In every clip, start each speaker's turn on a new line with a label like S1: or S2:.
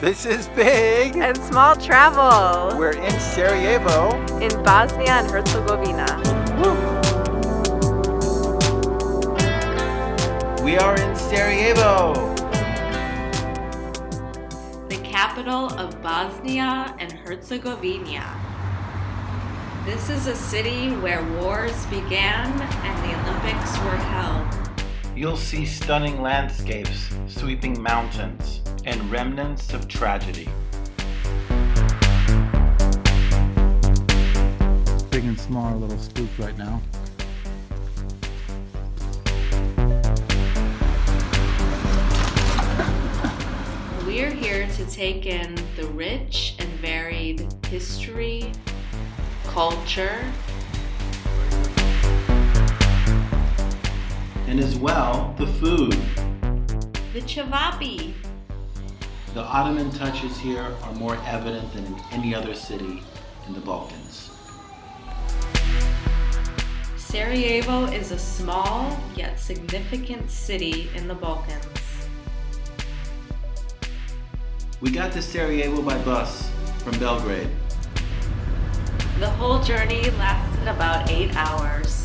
S1: This is Big
S2: and Small Travel.
S1: We're in Sarajevo
S2: in Bosnia and Herzegovina.
S1: Woo. We are in Sarajevo,
S3: the capital of Bosnia and Herzegovina. This is a city where wars began and the Olympics were held.
S1: You'll see stunning landscapes, sweeping mountains, and remnants of tragedy.
S4: Big and small are a little spooked right now.
S3: We're here to take in the rich and varied history, culture,
S1: and as well, the food.
S3: The Cevapi.
S1: The Ottoman touches here are more evident than in any other city in the Balkans.
S3: Sarajevo is a small yet significant city in the Balkans.
S1: We got to Sarajevo by bus from Belgrade.
S3: The whole journey lasted about 8 hours.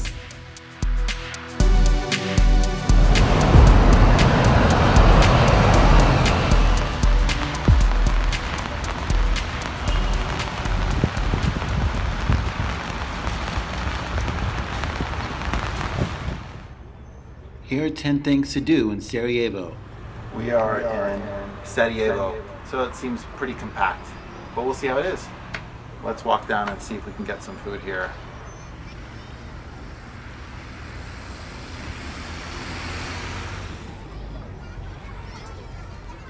S1: Here are 10 things to do in Sarajevo. We are in Sarajevo, so it seems pretty compact, but we'll see how it is. Let's walk down and see if we can get some food here.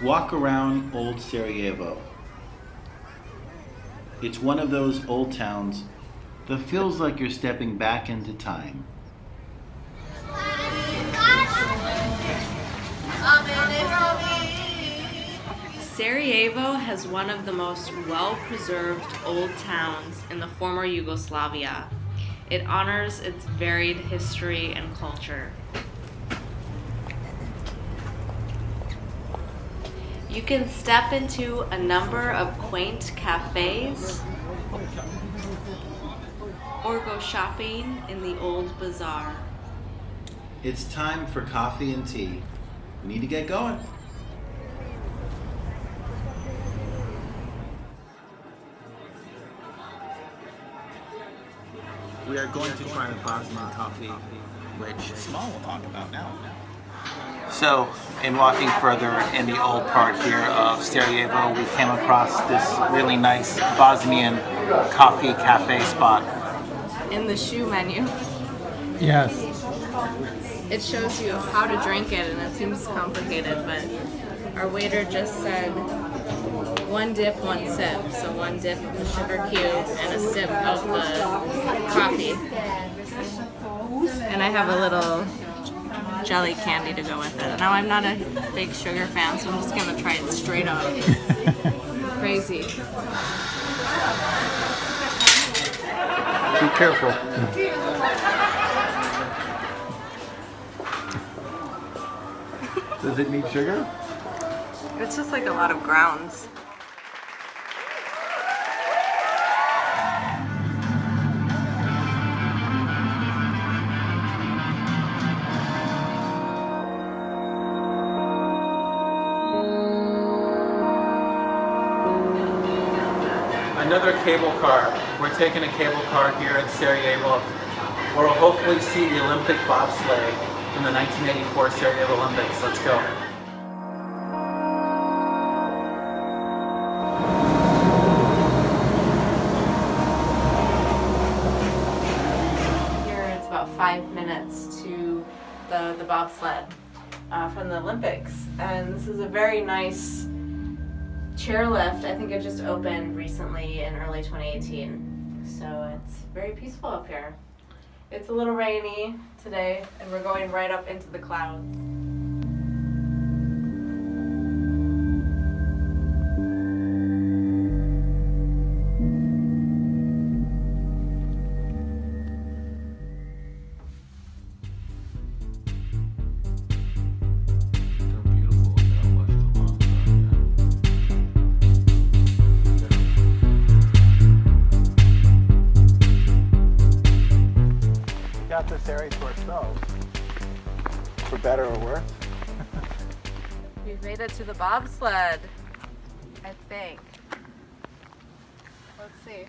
S1: Walk around Old Sarajevo. It's one of those old towns that feels like you're stepping back into time.
S3: Sarajevo has one of the most well-preserved old towns in the former Yugoslavia. It honors its varied history and culture. You can step into a number of quaint cafes or go shopping in the old bazaar.
S1: It's time for coffee and tea. We need to get going. We are going to try the Bosnian coffee, which Small will talk about now. So, in walking further in the old part here of Sarajevo, we came across this really nice Bosnian coffee cafe spot.
S2: In the shoe menu,
S4: Yes.
S2: it shows you how to drink it, and it seems complicated, but our waiter just said one dip, one sip. So one dip of the sugar cube and a sip of the coffee. And I have a little jelly candy to go with it. Now I'm not a big sugar fan, so I'm just gonna try it straight up. Crazy.
S4: Be careful. Does it need sugar?
S2: It's just like a lot of grounds.
S1: Another cable car. We're taking a cable car here in Sarajevo, where we'll hopefully see the Olympic Bobsleigh from the 1984 Sarajevo Olympics. Let's go.
S2: Here it's about 5 minutes to the bobsled from the Olympics, and this is a very nice chairlift. I think it just opened recently in early 2018, so it's very peaceful up here. It's a little rainy today, and we're going right up into the clouds.
S1: area to ourselves, for better or worse.
S2: We've made it to the bobsled, I think. Let's see.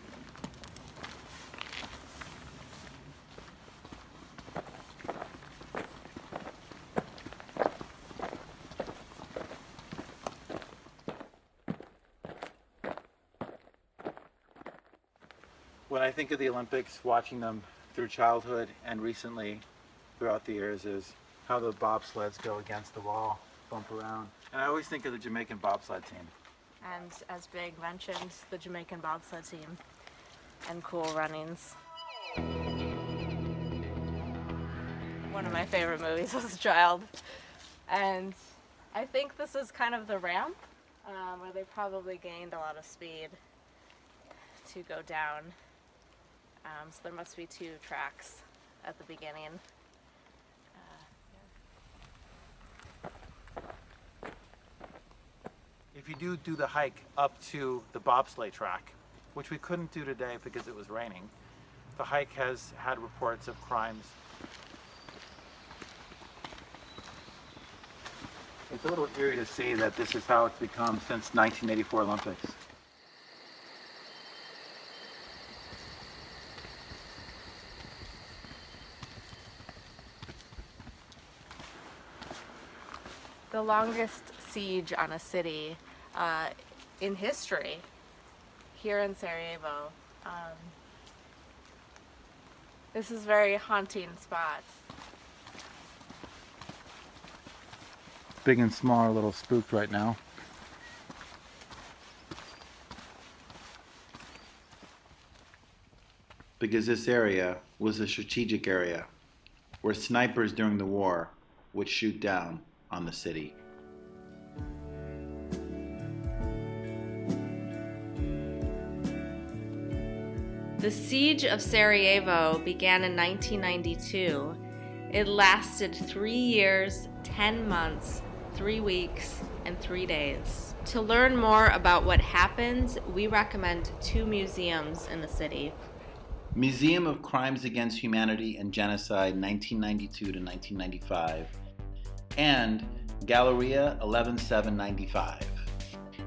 S1: When I think of the Olympics, watching them through childhood and recently throughout the years, is how the bobsleds go against the wall, bump around. And I always think of the Jamaican bobsled team.
S2: And as Big mentioned, the Jamaican bobsled team and Cool Runnings. One of my favorite movies as a child. And I think this is kind of the ramp where they probably gained a lot of speed to go down. So there must be 2 tracks at the beginning.
S1: If you do the hike up to the bobsleigh track, which we couldn't do today because it was raining, the hike has had reports of crimes. It's a little eerie to see that this is how it's become since 1984 Olympics.
S2: The longest siege on a city in history here in Sarajevo. This is a very haunting spot.
S4: Big and small are a little spooked right now.
S1: Because this area was a strategic area where snipers during the war would shoot down on the city.
S3: The siege of Sarajevo began in 1992. It lasted 3 years, 10 months, 3 weeks, and 3 days. To learn more about what happened, we recommend 2 museums in the city.
S1: Museum of Crimes Against Humanity and Genocide 1992 to 1995 and Galleria 11795.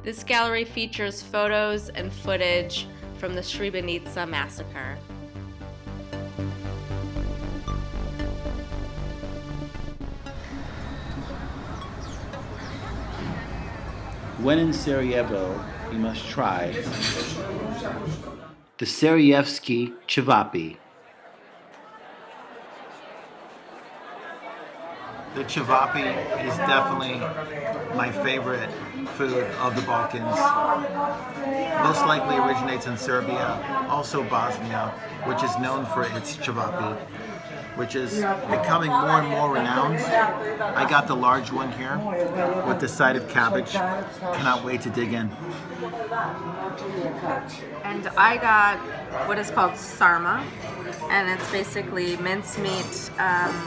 S3: This gallery features photos and footage from the Srebrenica massacre.
S1: When in Sarajevo, you must try the Sarajevski Cevapi. The Cevapi is definitely my favorite food of the Balkans. Most likely originates in Serbia, also Bosnia, which is known for its Cevapi, which is becoming more and more renowned. I got the large one here with the side of cabbage. Cannot wait to dig in.
S2: And I got what is called sarma, and it's basically mincemeat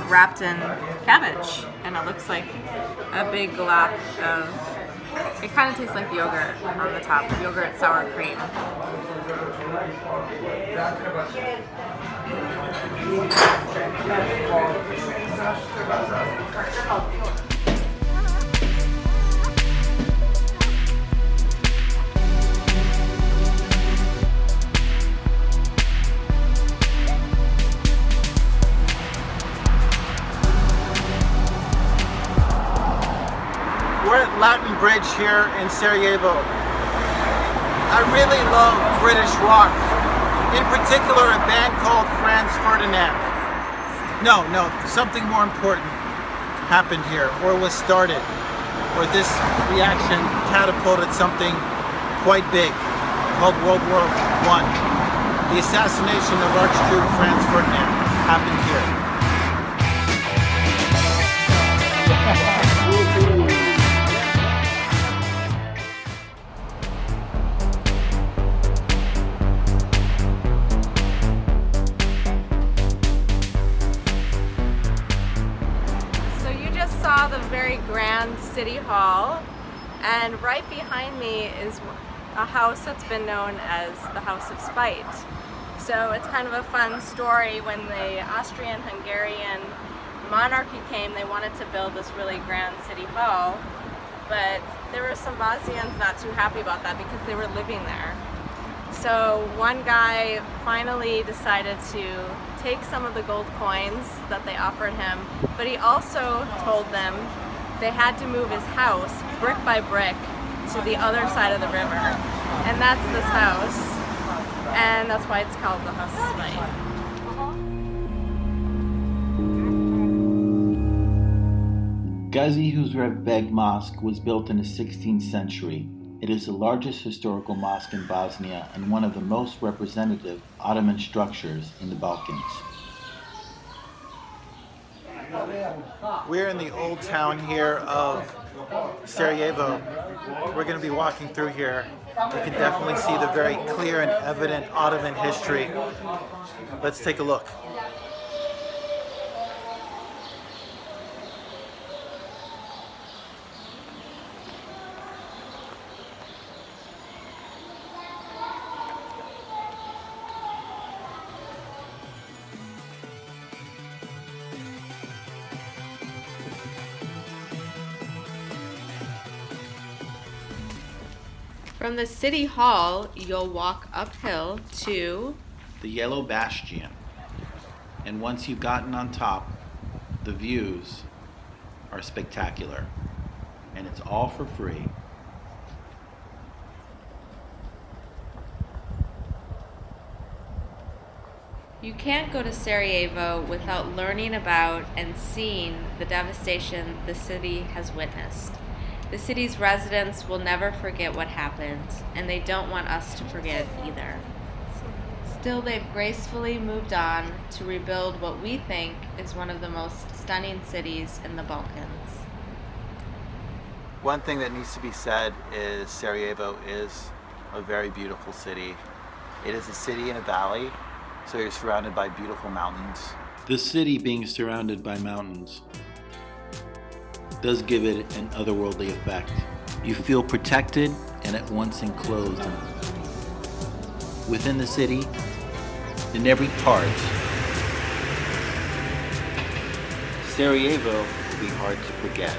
S2: wrapped in cabbage, and it looks like a big glob of, it kind of tastes like yogurt on the top, yogurt sour cream.
S1: We're at Latin Bridge here in Sarajevo. I really love British rock. In particular, a band called Franz Ferdinand. No, something more important happened here, or was started, or this reaction catapulted something quite big called World War I. The assassination of Archduke Franz Ferdinand happened here.
S2: Saw the very grand city hall, and right behind me is a house that's been known as the House of Spite. So it's kind of a fun story. When the Austrian-Hungarian monarchy came, they wanted to build this really grand city hall, but there were some Bosnians not too happy about that because they were living there. So one guy finally decided to take some of the gold coins that they offered him, but he also told them they had to move his house brick by brick to the other side of the river. And that's this house. And that's why it's called the Husrev-Beg.
S1: Gazi Husrev-Beg Mosque was built in the 16th century. It is the largest historical mosque in Bosnia and one of the most representative Ottoman structures in the Balkans. We're in the old town here of Sarajevo. We're going to be walking through here. You can definitely see the very clear and evident Ottoman history. Let's take a look.
S3: From the city hall, you'll walk uphill to
S1: The Yellow Bastion. And once you've gotten on top, the views are spectacular. And it's all for free.
S3: You can't go to Sarajevo without learning about and seeing the devastation the city has witnessed. The city's residents will never forget what happened, and they don't want us to forget either. Still, they've gracefully moved on to rebuild what we think is one of the most stunning cities in the Balkans.
S1: One thing that needs to be said is Sarajevo is a very beautiful city. It is a city in a valley, so you're surrounded by beautiful mountains. The city being surrounded by mountains does give it an otherworldly effect. You feel protected and at once enclosed within the city, in every part. Sarajevo will be hard to forget.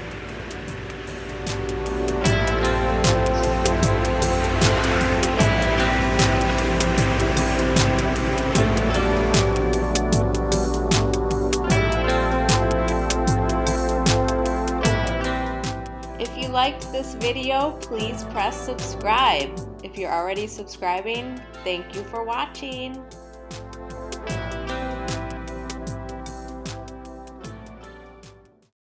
S3: If you liked this video, please press subscribe. If you're already subscribing, thank you for watching.